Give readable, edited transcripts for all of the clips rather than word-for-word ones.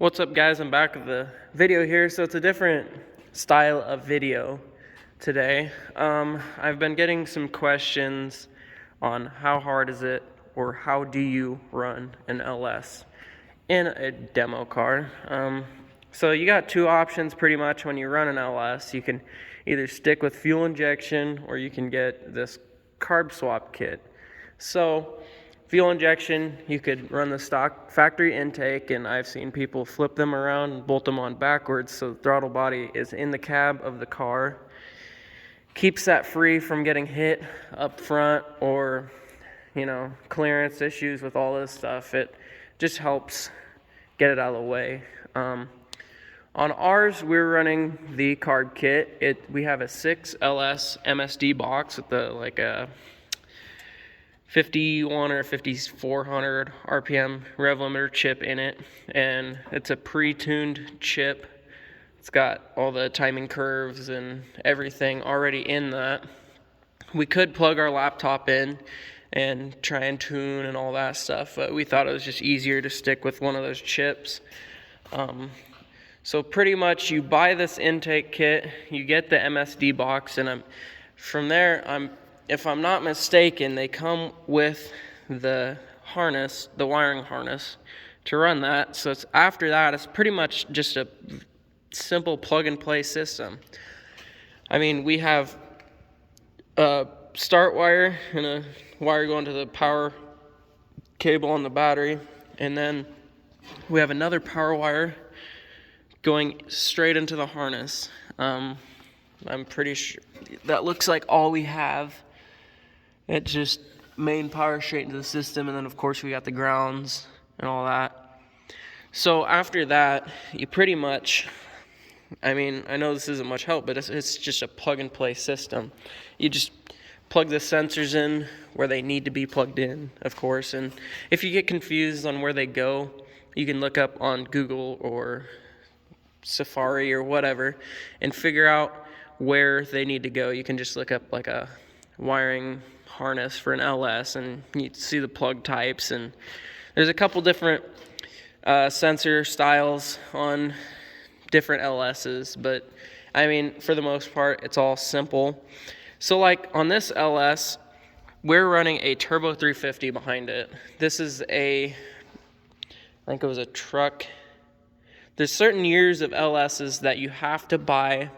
What's up, guys? I'm back with the video here. So it's a different style of video today. I've been getting some questions on how hard is it or how do you run an LS in a demo car. So you got two options pretty much when you run an LS. You can either stick with fuel injection or you can get this carb swap kit. So fuel injection, you could run the stock factory intake, and I've seen people flip them around and bolt them on backwards so the throttle body is in the cab of the car. Keeps that free from getting hit up front or, clearance issues with all this stuff. It just helps get it out of the way. On ours, we're running the carb kit. We have a 6 LS MSD box with a 51 or 5400 RPM rev limiter chip in it, and it's a pre-tuned chip. It's got all the timing curves and everything already in that. We could plug our laptop in and try and tune and all that stuff, but we thought it was just easier to stick with one of those chips. So pretty much you buy this intake kit, you get the MSD box, and if I'm not mistaken, they come with the harness, the wiring harness, to run that. So after that, it's pretty much just a simple plug-and-play system. I mean, we have a start wire and a wire going to the power cable on the battery, and then we have another power wire going straight into the harness. I'm pretty sure that looks like all we have. It just main power straight into the system, and then of course we got the grounds and all that. So after that, you pretty much, I know this isn't much help, but it's just a plug and play system. You just plug the sensors in where they need to be plugged in, of course, and if you get confused on where they go, you can look up on Google or Safari or whatever and figure out where they need to go. You can just look up like a wiring harness for an LS and you see the plug types, and there's a couple different sensor styles on different LSs, but for the most part it's all simple. So like on this LS, we're running a Turbo 350 behind it. This is I think it was a truck. There's certain years of LSs that you have to buy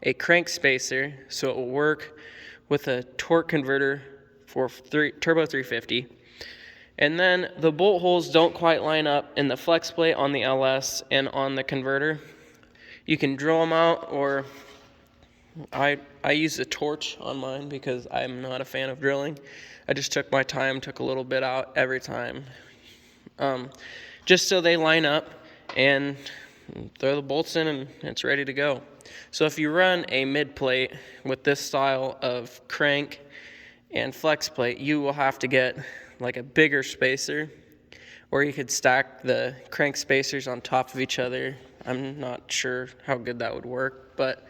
a crank spacer so it will work with a torque converter for Turbo 350. And then the bolt holes don't quite line up in the flex plate on the LS and on the converter. You can drill them out, or I use a torch on mine because I'm not a fan of drilling. I just took my time, took a little bit out every time, just so they line up, and throw the bolts in and it's ready to go. So if you run a mid plate with this style of crank and flex plate, you will have to get like a bigger spacer, or you could stack the crank spacers on top of each other. I'm not sure how good that would work, but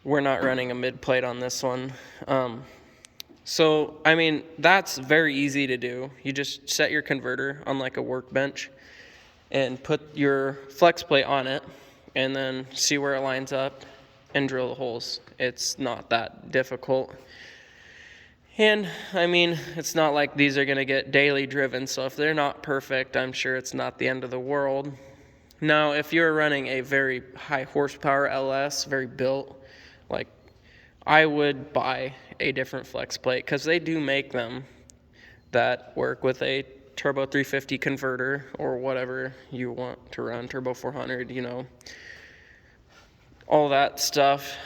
we're not running a mid plate on this one. So that's very easy to do. You just set your converter on like a workbench and put your flex plate on it, and then see where it lines up and drill the holes. It's not that difficult. And it's not like these are going to get daily driven, so if they're not perfect, I'm sure it's not the end of the world. Now, if you're running a very high horsepower LS, very built, like I would buy a different flex plate, because they do make them that work with a Turbo 350 converter or whatever you want to run, Turbo 400, all that stuff.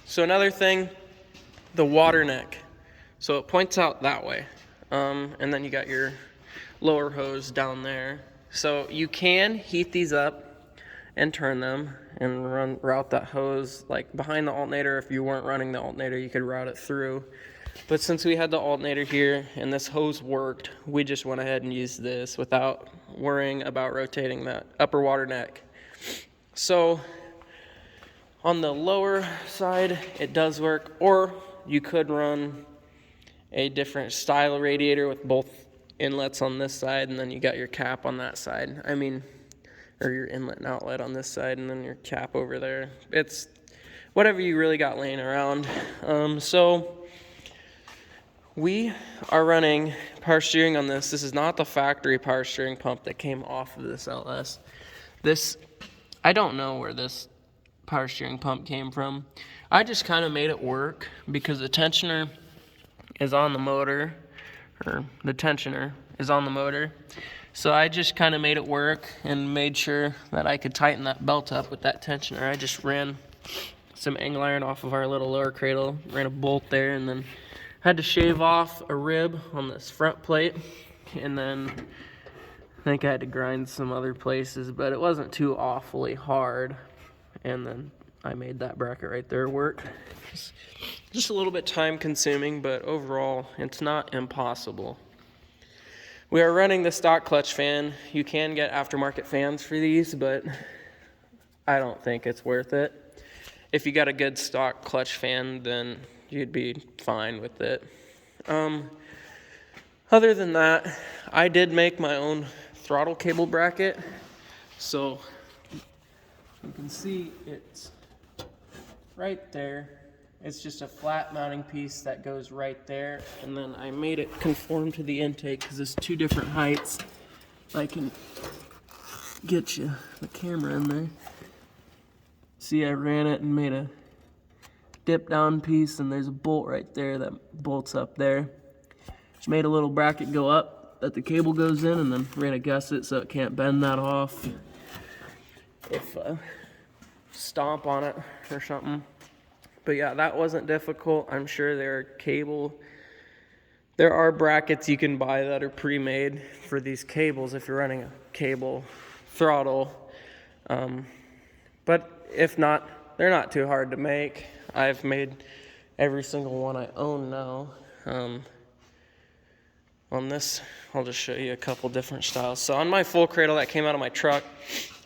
So another thing, the water neck. So it points out that way, and then you got your lower hose down there. So you can heat these up and turn them and route that hose like behind the alternator. If you weren't running the alternator, you could route it through. But since we had the alternator here and this hose worked, we just went ahead and used this without worrying about rotating that upper water neck. So on the lower side, it does work, or you could run a different style radiator with both inlets on this side, and then you got your cap on that side. or your inlet and outlet on this side, and then your cap over there. It's whatever you really got laying around. So we are running power steering on this. This is not the factory power steering pump that came off of this LS. I don't know where this power steering pump came from. I just kind of made it work because the tensioner is on the motor, or the tensioner is on the motor. So I just kind of made it work and made sure that I could tighten that belt up with that tensioner. I just ran some angle iron off of our little lower cradle, ran a bolt there, and then had to shave off a rib on this front plate, and then I think I had to grind some other places, but it wasn't too awfully hard. And then I made that bracket right there work. Just a little bit time consuming, but overall it's not impossible. We are running the stock clutch fan. You can get aftermarket fans for these, but I don't think it's worth it. If you got a good stock clutch fan, then you'd be fine with it. Other than that, I did make my own throttle cable bracket. So you can see it's right there. It's just a flat mounting piece that goes right there, and then I made it conform to the intake because it's two different heights. I can get you the camera in there. See, I ran it and made a dip down piece, and there's a bolt right there that bolts up there. Just made a little bracket go up that the cable goes in, and then ran a gusset so it can't bend that off if stomp on it or something. But yeah, that wasn't difficult. I'm sure there are brackets you can buy that are pre-made for these cables if you're running a cable throttle. But if not, they're not too hard to make. I've made every single one I own now. On this, I'll just show you a couple different styles. So on my full cradle that came out of my truck,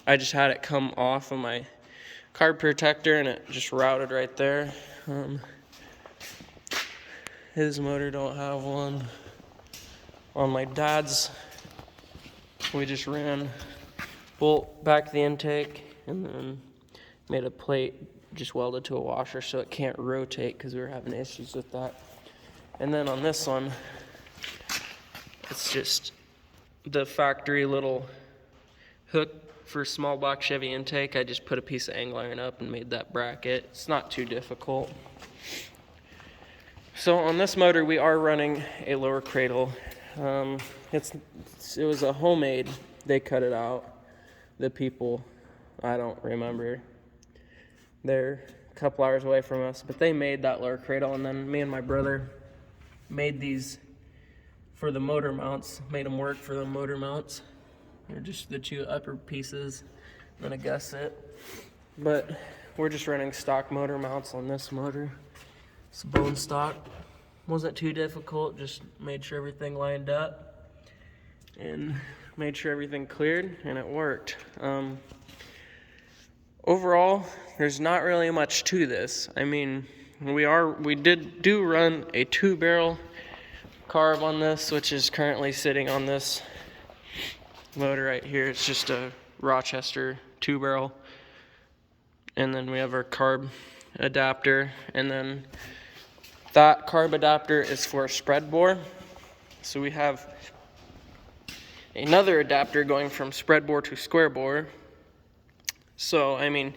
I just had it come off of my carb protector, and it just routed right there. His motor don't have one. On my dad's, we just ran bolt back the intake and then made a plate just welded to a washer so it can't rotate because we were having issues with that. And then on this one, it's just the factory little hook for small block Chevy intake. I just put a piece of angle iron up and made that bracket. It's not too difficult. So on this motor, we are running a lower cradle. It was a homemade. They cut it out. The people, I don't remember. They're a couple hours away from us, but they made that lower cradle, and then me and my brother made these for the motor mounts. Made them work for the motor mounts. They're just the two upper pieces and a gusset. But we're just running stock motor mounts on this motor. It's bone stock. Wasn't too difficult, just made sure everything lined up and made sure everything cleared, and it worked. Overall, there's not really much to this. I mean, we do run a 2-barrel carb on this, which is currently sitting on this motor right here. It's just a Rochester 2-barrel, and then we have our carb adapter, and then that carb adapter is for a spread bore. So we have another adapter going from spread bore to square bore. So I mean,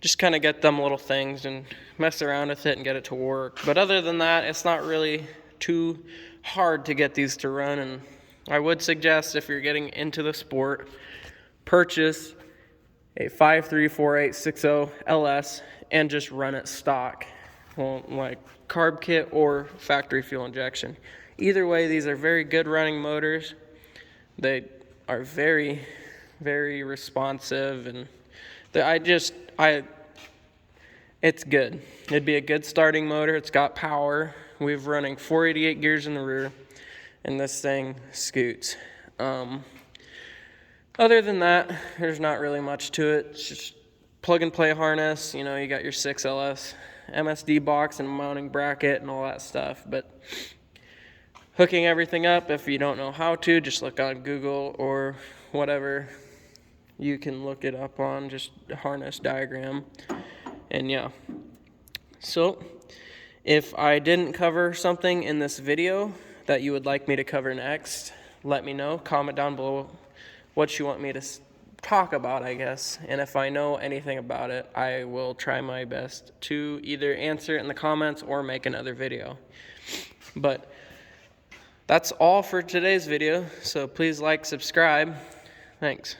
just kind of get them little things and mess around with it and get it to work. But other than that, it's not really too hard to get these to run, and I would suggest if you're getting into the sport, purchase a 534860 LS and just run it stock. Well, like carb kit or factory fuel injection. Either way, these are very good running motors. They are very, very responsive, and it's good. It'd be a good starting motor. It's got power. We're running 488 gears in the rear, and this thing scoots. Other than that, there's not really much to it. It's just plug and play harness. You know, you got your 6LS MSD box and mounting bracket and all that stuff. But hooking everything up, if you don't know how to, just look on Google or whatever. You can look it up on just harness diagram. And yeah. So if I didn't cover something in this video that you would like me to cover next, let me know. Comment down below what you want me to talk about, I guess. And if I know anything about it, I will try my best to either answer it in the comments or make another video. But that's all for today's video. So please like, subscribe. Thanks.